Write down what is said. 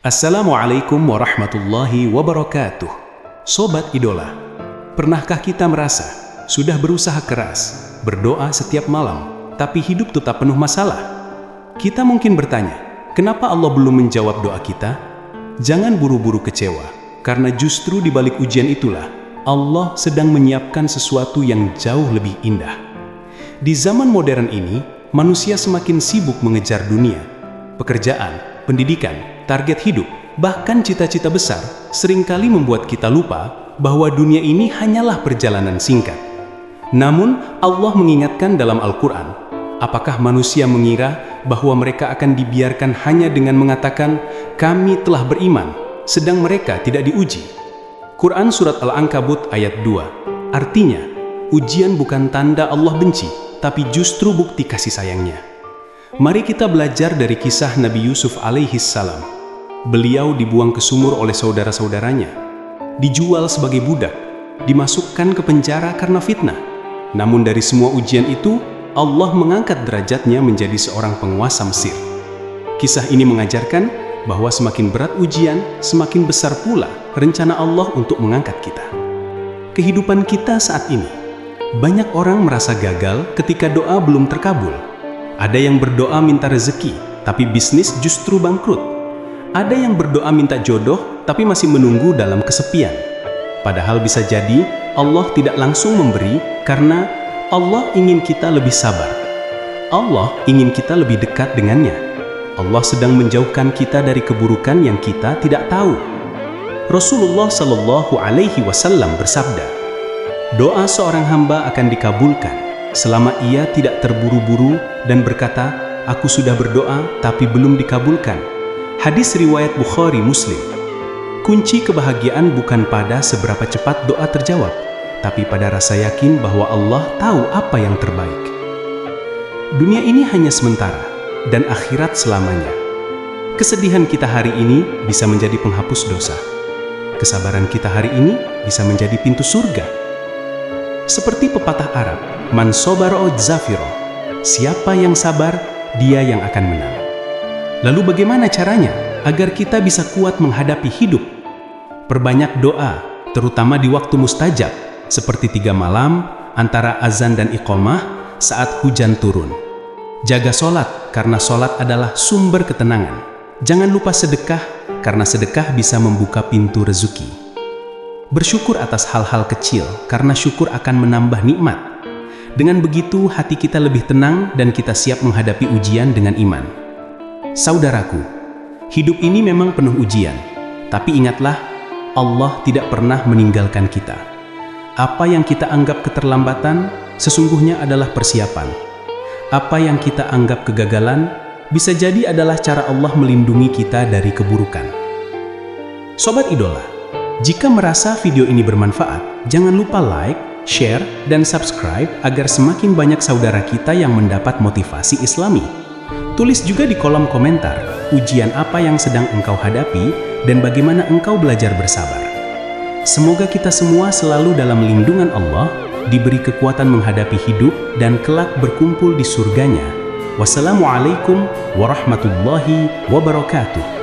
Assalamualaikum warahmatullahi wabarakatuh. Sobat Idola, pernahkah kita merasa sudah berusaha keras, berdoa setiap malam, tapi hidup tetap penuh masalah? Kita mungkin bertanya, kenapa Allah belum menjawab doa kita? Jangan buru-buru kecewa, karena justru di balik ujian itulah Allah sedang menyiapkan sesuatu yang jauh lebih indah. Di zaman modern ini, manusia semakin sibuk mengejar dunia, pekerjaan, pendidikan, target hidup, bahkan cita-cita besar seringkali membuat kita lupa bahwa dunia ini hanyalah perjalanan singkat. Namun, Allah mengingatkan dalam Al-Quran, apakah manusia mengira bahwa mereka akan dibiarkan hanya dengan mengatakan, "Kami telah beriman," sedang mereka tidak diuji? Quran Surat Al-Ankabut ayat 2, artinya, ujian bukan tanda Allah benci, tapi justru bukti kasih sayangnya. Mari kita belajar dari kisah Nabi Yusuf alaihi salam. Beliau dibuang ke sumur oleh saudara-saudaranya, dijual sebagai budak, dimasukkan ke penjara karena fitnah. Namun dari semua ujian itu, Allah mengangkat derajatnya menjadi seorang penguasa Mesir. Kisah ini mengajarkan bahwa semakin berat ujian, semakin besar pula rencana Allah untuk mengangkat kita. Kehidupan kita saat ini, banyak orang merasa gagal ketika doa belum terkabul. Ada yang berdoa minta rezeki, tapi bisnis justru bangkrut. Ada yang berdoa minta jodoh, tapi masih menunggu dalam kesepian. Padahal bisa jadi Allah tidak langsung memberi karena Allah ingin kita lebih sabar. Allah ingin kita lebih dekat dengannya. Allah sedang menjauhkan kita dari keburukan yang kita tidak tahu. Rasulullah Shallallahu Alaihi Wasallam bersabda, doa seorang hamba akan dikabulkan selama ia tidak terburu-buru dan berkata, "Aku sudah berdoa tapi belum dikabulkan." Hadis riwayat Bukhari Muslim. Kunci kebahagiaan bukan pada seberapa cepat doa terjawab, tapi pada rasa yakin bahwa Allah tahu apa yang terbaik. Dunia ini hanya sementara, dan akhirat selamanya. Kesedihan kita hari ini bisa menjadi penghapus dosa. Kesabaran kita hari ini bisa menjadi pintu surga. Seperti pepatah Arab, "Man sobara zafiro," siapa yang sabar, dia yang akan menang. Lalu bagaimana caranya agar kita bisa kuat menghadapi hidup? Perbanyak doa, terutama di waktu mustajab, seperti 3 malam, antara azan dan iqamah, saat hujan turun. Jaga sholat, karena sholat adalah sumber ketenangan. Jangan lupa sedekah, karena sedekah bisa membuka pintu rezeki. Bersyukur atas hal-hal kecil, karena syukur akan menambah nikmat. Dengan begitu, hati kita lebih tenang dan kita siap menghadapi ujian dengan iman. Saudaraku, hidup ini memang penuh ujian, tapi ingatlah, Allah tidak pernah meninggalkan kita. Apa yang kita anggap keterlambatan, sesungguhnya adalah persiapan. Apa yang kita anggap kegagalan, bisa jadi adalah cara Allah melindungi kita dari keburukan. Sobat Idola, jika merasa video ini bermanfaat, jangan lupa like, share, dan subscribe agar semakin banyak saudara kita yang mendapat motivasi Islami. Tulis juga di kolom komentar, ujian apa yang sedang engkau hadapi dan bagaimana engkau belajar bersabar. Semoga kita semua selalu dalam lindungan Allah, diberi kekuatan menghadapi hidup dan kelak berkumpul di surganya. Wassalamualaikum warahmatullahi wabarakatuh.